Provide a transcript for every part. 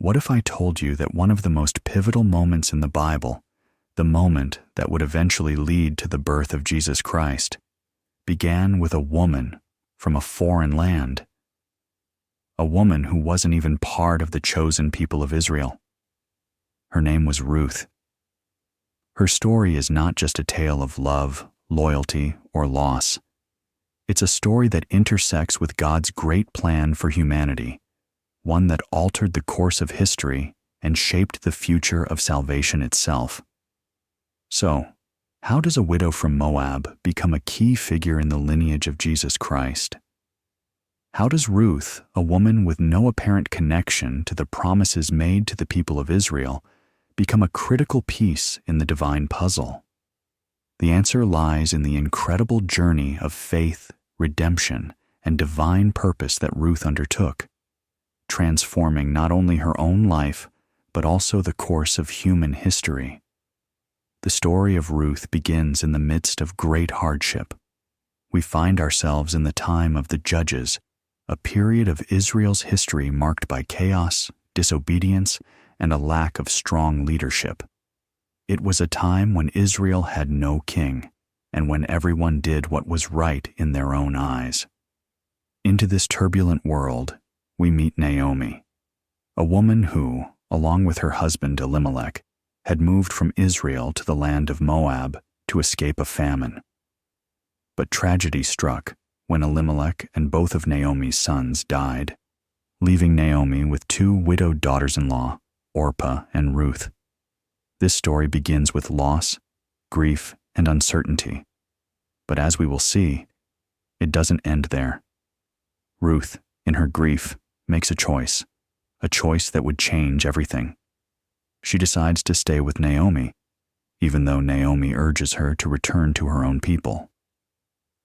What if I told you that one of the most pivotal moments in the Bible, the moment that would eventually lead to the birth of Jesus Christ, began with a woman from a foreign land? A woman who wasn't even part of the chosen people of Israel. Her name was Ruth. Her story is not just a tale of love, loyalty, or loss. It's a story that intersects with God's great plan for humanity, one that altered the course of history and shaped the future of salvation itself. So, how does a widow from Moab become a key figure in the lineage of Jesus Christ? How does Ruth, a woman with no apparent connection to the promises made to the people of Israel, become a critical piece in the divine puzzle? The answer lies in the incredible journey of faith, redemption, and divine purpose that Ruth undertook, transforming not only her own life, but also the course of human history. The story of Ruth begins in the midst of great hardship. We find ourselves in the time of the Judges, a period of Israel's history marked by chaos, disobedience, and a lack of strong leadership. It was a time when Israel had no king, and when everyone did what was right in their own eyes. Into this turbulent world, we meet Naomi, a woman who, along with her husband Elimelech, had moved from Israel to the land of Moab to escape a famine. But tragedy struck when Elimelech and both of Naomi's sons died, leaving Naomi with two widowed daughters-in-law, Orpah and Ruth. This story begins with loss, grief, and uncertainty. But as we will see, it doesn't end there. Ruth, in her grief, makes a choice that would change everything. She decides to stay with Naomi, even though Naomi urges her to return to her own people.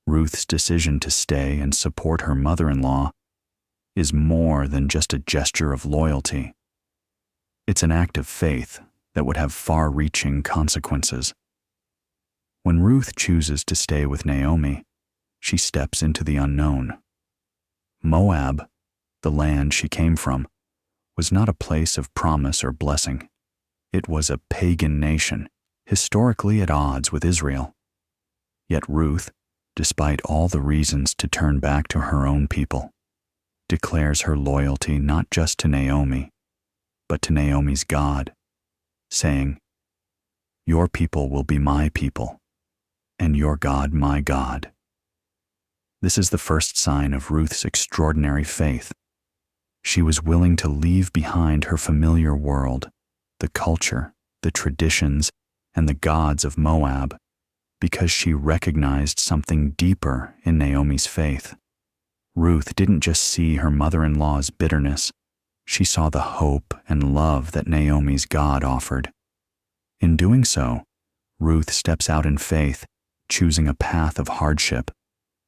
Ruth's decision to stay and support her mother-in-law is more than just a gesture of loyalty. It's an act of faith that would have far-reaching consequences. When Ruth chooses to stay with Naomi, she steps into the unknown. Moab, the land she came from, was not a place of promise or blessing. It was a pagan nation, historically at odds with Israel. Yet Ruth, despite all the reasons to turn back to her own people, declares her loyalty not just to Naomi, but to Naomi's God, saying, "Your people will be my people, and your God my God." This is the first sign of Ruth's extraordinary faith. She was willing to leave behind her familiar world, the culture, the traditions, and the gods of Moab, because she recognized something deeper in Naomi's faith. Ruth didn't just see her mother-in-law's bitterness, she saw the hope and love that Naomi's God offered. In doing so, Ruth steps out in faith, choosing a path of hardship,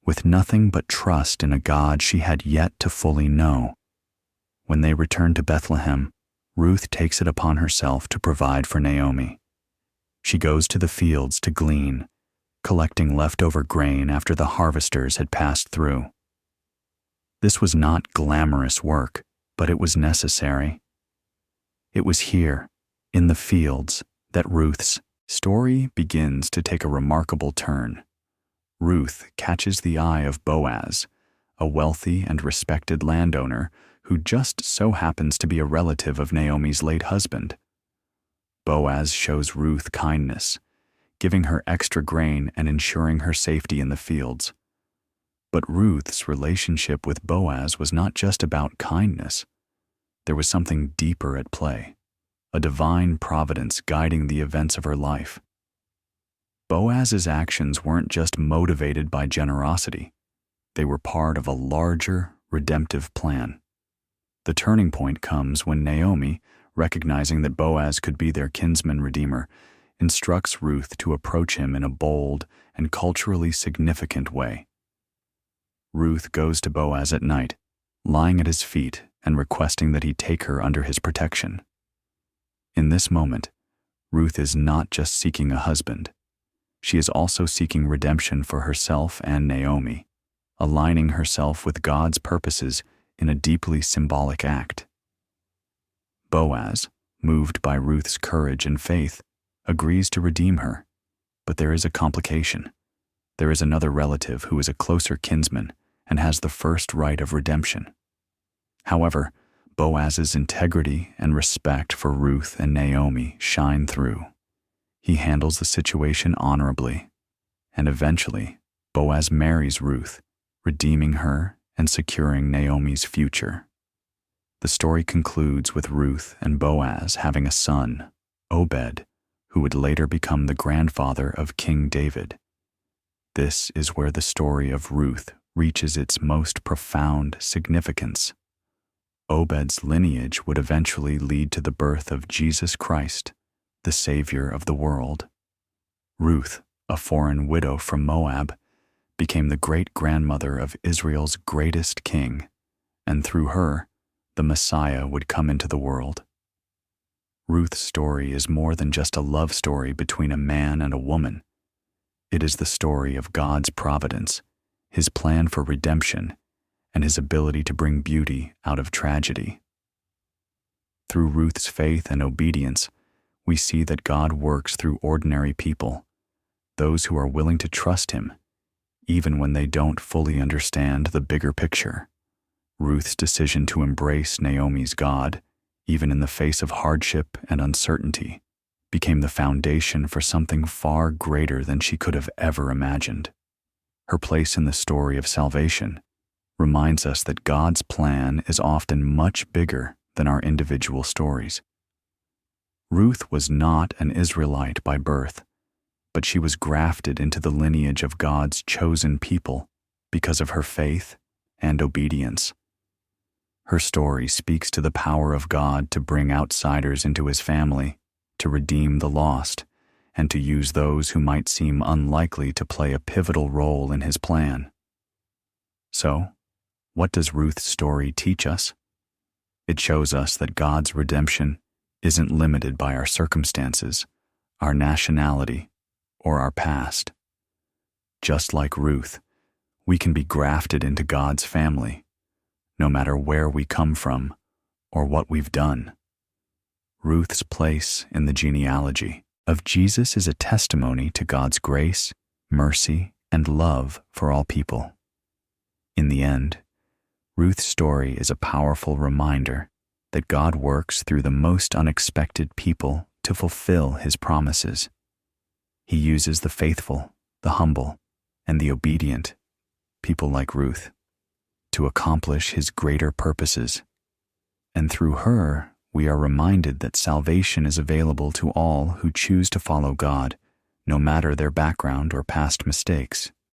with nothing but trust in a God she had yet to fully know. When they return to Bethlehem, Ruth takes it upon herself to provide for Naomi. She goes to the fields to glean, collecting leftover grain after the harvesters had passed through. This was not glamorous work, but it was necessary. It was here, in the fields, that Ruth's story begins to take a remarkable turn. Ruth catches the eye of Boaz, a wealthy and respected landowner who just so happens to be a relative of Naomi's late husband. Boaz shows Ruth kindness, giving her extra grain and ensuring her safety in the fields. But Ruth's relationship with Boaz was not just about kindness. There was something deeper at play, a divine providence guiding the events of her life. Boaz's actions weren't just motivated by generosity. They were part of a larger, redemptive plan. The turning point comes when Naomi, recognizing that Boaz could be their kinsman redeemer, instructs Ruth to approach him in a bold and culturally significant way. Ruth goes to Boaz at night, lying at his feet and requesting that he take her under his protection. In this moment, Ruth is not just seeking a husband. She is also seeking redemption for herself and Naomi, aligning herself with God's purposes in a deeply symbolic act. Boaz, moved by Ruth's courage and faith, agrees to redeem her. But there is a complication. There is another relative who is a closer kinsman and has the first right of redemption. However, Boaz's integrity and respect for Ruth and Naomi shine through. He handles the situation honorably, and eventually, Boaz marries Ruth, redeeming her and securing Naomi's future. The story concludes with Ruth and Boaz having a son, Obed, who would later become the grandfather of King David. This is where the story of Ruth reaches its most profound significance. Obed's lineage would eventually lead to the birth of Jesus Christ, the Savior of the world. Ruth, a foreign widow from Moab, became the great-grandmother of Israel's greatest king, and through her, the Messiah would come into the world. Ruth's story is more than just a love story between a man and a woman. It is the story of God's providence, His plan for redemption, and His ability to bring beauty out of tragedy. Through Ruth's faith and obedience, we see that God works through ordinary people, those who are willing to trust Him, even when they don't fully understand the bigger picture. Ruth's decision to embrace Naomi's God, even in the face of hardship and uncertainty, became the foundation for something far greater than she could have ever imagined. Her place in the story of salvation reminds us that God's plan is often much bigger than our individual stories. Ruth was not an Israelite by birth, but she was grafted into the lineage of God's chosen people because of her faith and obedience. Her story speaks to the power of God to bring outsiders into His family, to redeem the lost, and to use those who might seem unlikely to play a pivotal role in His plan. So, what does Ruth's story teach us? It shows us that God's redemption isn't limited by our circumstances, our nationality, or our past. Just like Ruth, we can be grafted into God's family, no matter where we come from or what we've done. Ruth's place in the genealogy of Jesus is a testimony to God's grace, mercy, and love for all people. In the end, Ruth's story is a powerful reminder that God works through the most unexpected people to fulfill His promises. He uses the faithful, the humble, and the obedient, people like Ruth, to accomplish His greater purposes. And through her, we are reminded that salvation is available to all who choose to follow God, no matter their background or past mistakes.